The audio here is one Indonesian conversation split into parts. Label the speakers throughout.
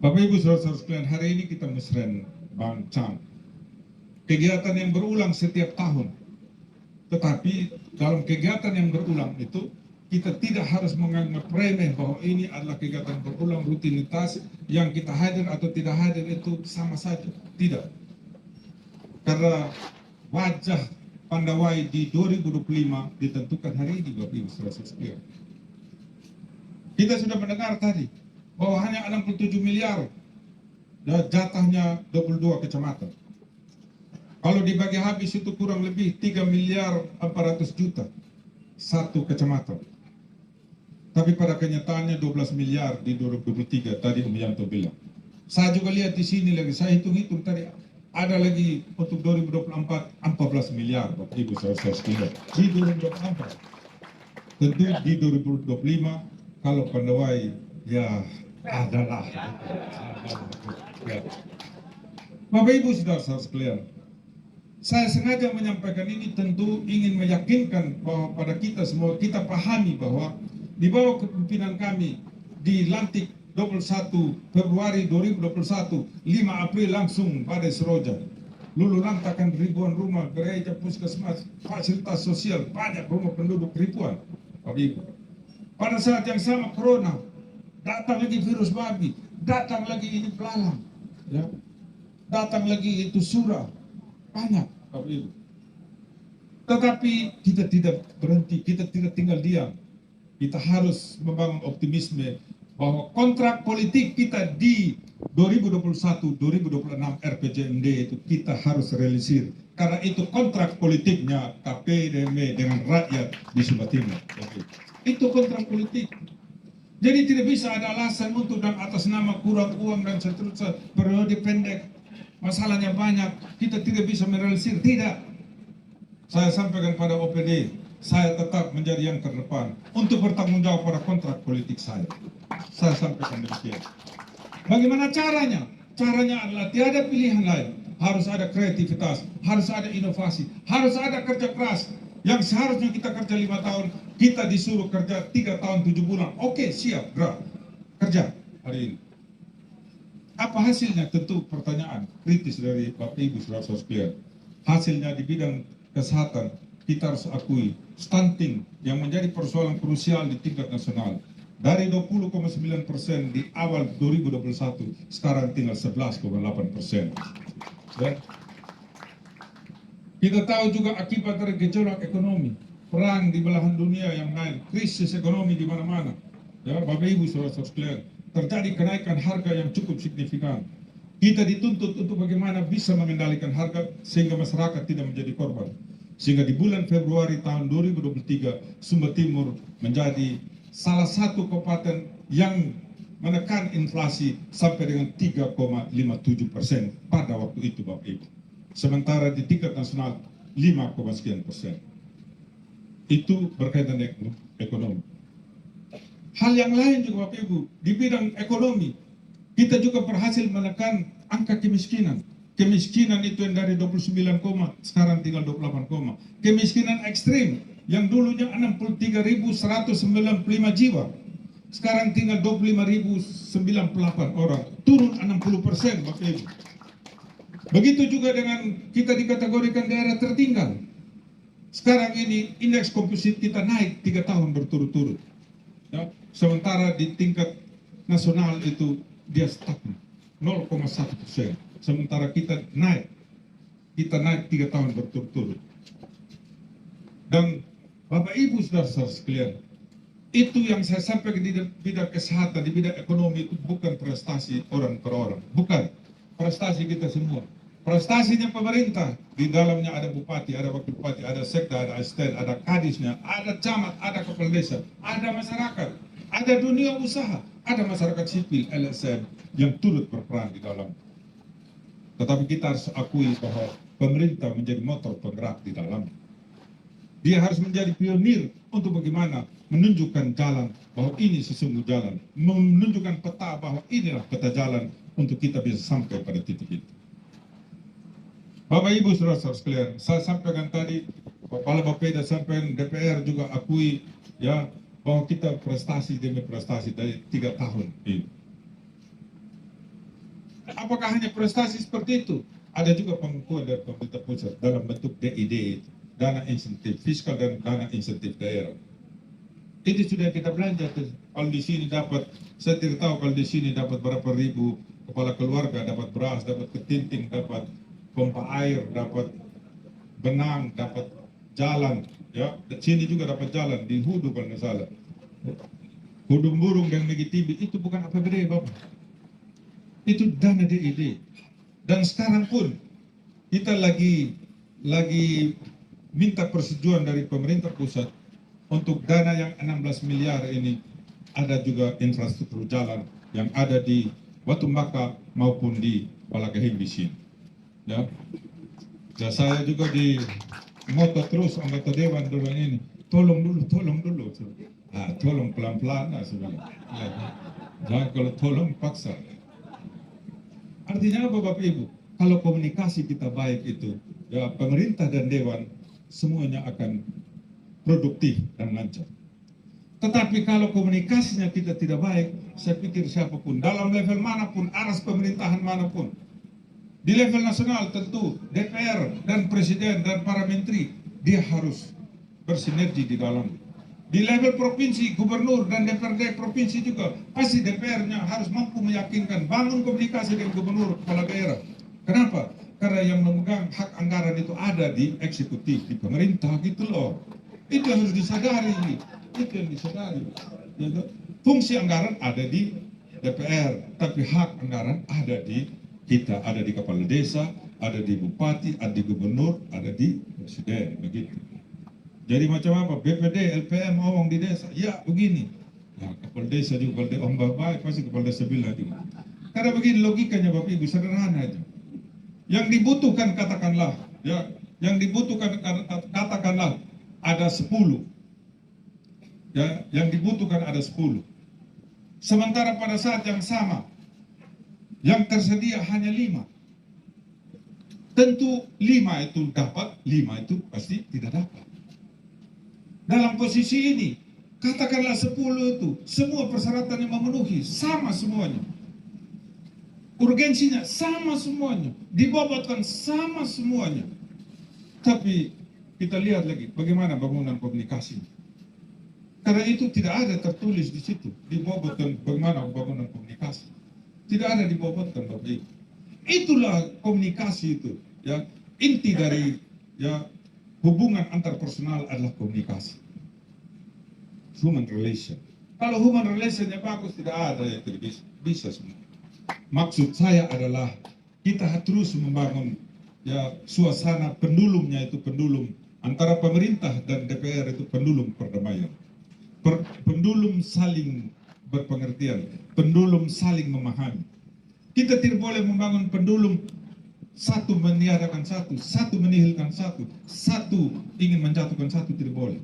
Speaker 1: Bapak Ibu Saudara sekalian, hari ini kita mesren Bang Chang. Kegiatan yang berulang setiap tahun. Tetapi dalam kegiatan yang berulang itu kita tidak harus menganggap remeh bahwa ini adalah kegiatan berulang rutinitas yang kita hadir atau tidak hadir itu sama saja. Tidak. Karena wajah Pandawai di 2025 ditentukan hari ini Bapak Ibu Saudara sekalian. Kita sudah mendengar tadi bahwa hanya 67 miliar dan jatahnya 22 kecamatan. Kalau dibagi habis itu kurang lebih 3 miliar 400 juta satu kecamatan. Tapi pada kenyataannya 12 miliar di 2023 tadi Om Yanto bilang. Saya juga lihat di sini lagi, saya hitung-hitung tadi ada lagi untuk 2024 14 miliar Bapak Ibu Saudara sekalian di 2024. Tentu di 2025 kalau Pandawai ya adalah ya. Bapak Ibu Saudara sekalian, saya sengaja menyampaikan ini tentu ingin meyakinkan bahwa pada kita semua kita pahami bahwa di bawah kepemimpinan kami dilantik 21 Februari 2021, 5 April langsung pada Seroja. Lulu lantakan ribuan rumah, gereja, puskesmas, fasilitas sosial, banyak rumah penduduk ribuan. Bapak Ibu. Pada saat yang sama corona, datang lagi virus babi, datang lagi ini belalang, ya. Datang lagi itu surah, banyak Bapak Ibu. Tetapi kita tidak berhenti, kita tidak tinggal diam. Kita harus membangun optimisme bahwa kontrak politik kita di 2021-2026 RPJMD itu kita harus realisir. Karena itu kontrak politiknya KPDM dengan rakyat di Sumba Timur. Itu kontrak politik. Jadi tidak bisa ada alasan untuk dan atas nama kurang uang dan seterusnya, periode pendek, masalahnya banyak, kita tidak bisa merealisir. Tidak. Saya sampaikan pada OPD, saya tetap menjadi yang terdepan untuk bertanggung jawab pada kontrak politik saya. Saya sampaikan demikian. Bagaimana caranya? Caranya adalah tiada pilihan lain. Harus ada kreativitas, harus ada inovasi, harus ada kerja keras. Yang seharusnya kita kerja 5 tahun, kita disuruh kerja 3 tahun 7 bulan. Oke, siap, gerak. Kerja hari ini. Apa hasilnya? Tentu pertanyaan kritis dari Bapak Ibu Saudara sekalian. Hasilnya di bidang kesehatan, kita harus akui stunting yang menjadi persoalan krusial di tingkat nasional. Dari 20,9% di awal 2021, sekarang tinggal 11,8%. Dan kita tahu juga akibat dari gejolak ekonomi, perang di belahan dunia yang lain, krisis ekonomi di mana-mana. Ya, Bapak Ibu Saudara sekalian, terjadi kenaikan harga yang cukup signifikan. Kita dituntut untuk bagaimana bisa mengendalikan harga sehingga masyarakat tidak menjadi korban. Sehingga di bulan Februari tahun 2023, Sumba Timur menjadi salah satu kabupaten yang menekan inflasi sampai dengan 3,57% pada waktu itu Bapak Ibu. Sementara di tingkat nasional 5,sekian%. Itu berkaitan dengan ekonomi. Hal yang lain juga Bapak Ibu, di bidang ekonomi, kita juga berhasil menekan angka kemiskinan. Kemiskinan itu yang dari 29, sekarang tinggal 28, kemiskinan ekstrim yang dulunya 63.195 jiwa, sekarang tinggal 25.098 orang, turun 60% Bapak Ibu. Begitu juga dengan kita dikategorikan daerah tertinggal. Sekarang ini indeks komposit kita naik 3 tahun berturut-turut. Ya, sementara di tingkat nasional itu dia stagnan 0,1%. Sementara kita naik 3 tahun berturut-turut. Dan Bapak Ibu Saudara sekalian, itu yang saya sampaikan di bidang kesehatan, di bidang ekonomi itu bukan prestasi orang per orang, bukan prestasi kita semua. Prestasinya pemerintah, di dalamnya ada bupati, ada wakil bupati, ada sekda, ada asisten, ada kadisnya, ada camat, ada kepala desa, ada masyarakat, ada dunia usaha, ada masyarakat sipil, LSM yang turut berperan di dalam. Tetapi kita harus akui bahwa pemerintah menjadi motor penggerak di dalam. Dia harus menjadi pionir untuk bagaimana menunjukkan jalan bahwa ini sesungguhnya jalan, menunjukkan peta bahwa inilah peta jalan untuk kita bisa sampai pada titik itu. Bapak Ibu Saudara sekalian, saya sampaikan tadi, Kepala Bapeda sampaikan, DPR juga akui ya bahwa kita prestasi demi prestasi dari 3 tahun ini. Apakah hanya prestasi seperti itu? Ada juga pengakuan dari pemerintah pusat dalam bentuk DID, dana insentif fiskal dan dana insentif daerah. Itu sudah kita belanja tuh. Kalau di sini dapat, saya tidak tahu kalau di sini dapat berapa ribu kepala keluarga, dapat beras, dapat ketinting, dapat pompa air, dapat benang, dapat jalan. Ya, di sini juga dapat jalan di Hudu kalau nggak salah. Hudung burung dan Megitibi itu bukan APBD, Bapak. Itu dana DID. Dan sekarang pun kita lagi minta persetujuan dari pemerintah pusat untuk dana yang 16 miliar ini. Ada juga infrastruktur jalan yang ada di Batu Maka maupun di Palakahing di sini. Ya. Ya, saya juga di moto terus anggota dewan dulu ini. Tolong dulu. Tolong pelan-pelan sebenarnya. Jangan kalau tolong paksa. Artinya apa Bapak Ibu? Kalau komunikasi kita baik itu, ya pemerintah dan dewan semuanya akan produktif dan lancar. Tetapi kalau komunikasinya kita tidak baik, saya pikir siapapun, dalam level manapun, aras pemerintahan manapun, di level nasional tentu DPR dan Presiden dan para menteri, dia harus bersinergi di dalam. Di level provinsi, gubernur dan DPRD provinsi juga, pasti DPR-nya harus mampu meyakinkan, bangun komunikasi dengan gubernur, kepala daerah. Kenapa? Karena yang memegang hak anggaran itu ada di eksekutif, di pemerintah gitu loh. Itu yang harus disadari. Itu yang disadari. Fungsi anggaran ada di DPR, tapi hak anggaran ada di kita, ada di kepala desa, ada di bupati, ada di gubernur, ada di presiden, begitu. Jadi macam apa? BPD, LPM ngomong di desa, ya begini. Nah, kepala desa juga, kalau dia baik, pasti kepala desa bilang juga. Karena begini logikanya Bapak Ibu, sederhana aja. Yang dibutuhkan katakanlah, ya, yang dibutuhkan katakanlah ada 10. Ya, yang dibutuhkan ada 10. Sementara pada saat yang sama, yang tersedia hanya 5. Tentu 5 itu dapat, 5 itu pasti tidak dapat. Dalam posisi ini, katakanlah 10 itu, semua persyaratan yang memenuhi, sama semuanya. Urgensinya sama semuanya, dibobotkan sama semuanya. Tapi kita lihat lagi bagaimana bangunan komunikasi. Karena itu tidak ada tertulis di situ, dibobotkan bagaimana bangunan komunikasi. Tidak ada dibobotkan Bapak Ibu. Itulah komunikasi itu, ya. Inti dari ya hubungan antar personal adalah komunikasi. Human relation. Kalau human relationnya bagus, tidak ada yang tidak bisa semua. Maksud saya adalah kita terus membangun ya suasana pendulumnya itu pendulum antara pemerintah dan DPR itu pendulum perdamaian. Pendulum saling berpengertian, pendulum saling memahami. Kita tidak boleh membangun pendulum satu meniadakan satu, satu menihilkan satu, satu ingin menjatuhkan satu, tidak boleh.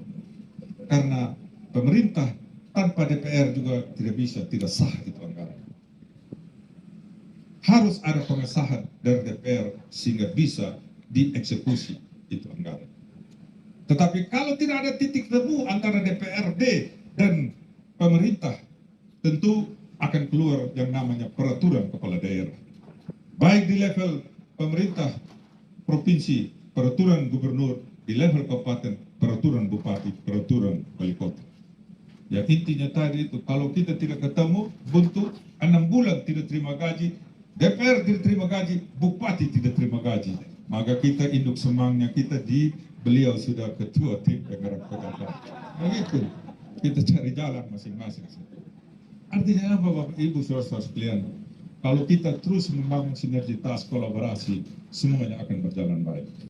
Speaker 1: Karena pemerintah tanpa DPR juga tidak bisa, tidak sah itu anggaran. Harus ada pengesahan dari DPR sehingga bisa dieksekusi itu anggaran. Tetapi kalau tidak ada titik temu antara DPRD dan pemerintah, tentu akan keluar yang namanya peraturan kepala daerah. Baik di level pemerintah provinsi, peraturan gubernur, di level kabupaten, peraturan bupati, peraturan wali kota. Ya intinya tadi itu, kalau kita tidak ketemu, buntu 6 bulan tidak terima gaji, DPR tidak terima gaji, bupati tidak terima gaji. Maka kita induk semangnya kita di beliau sudah ketua tim penggerak PKK. Begitu, kita cari jalan masing-masing. Artinya apa Bapak Ibu saudara-saudara sekalian? Kalau kita terus membangun sinergitas kolaborasi, semuanya akan berjalan baik.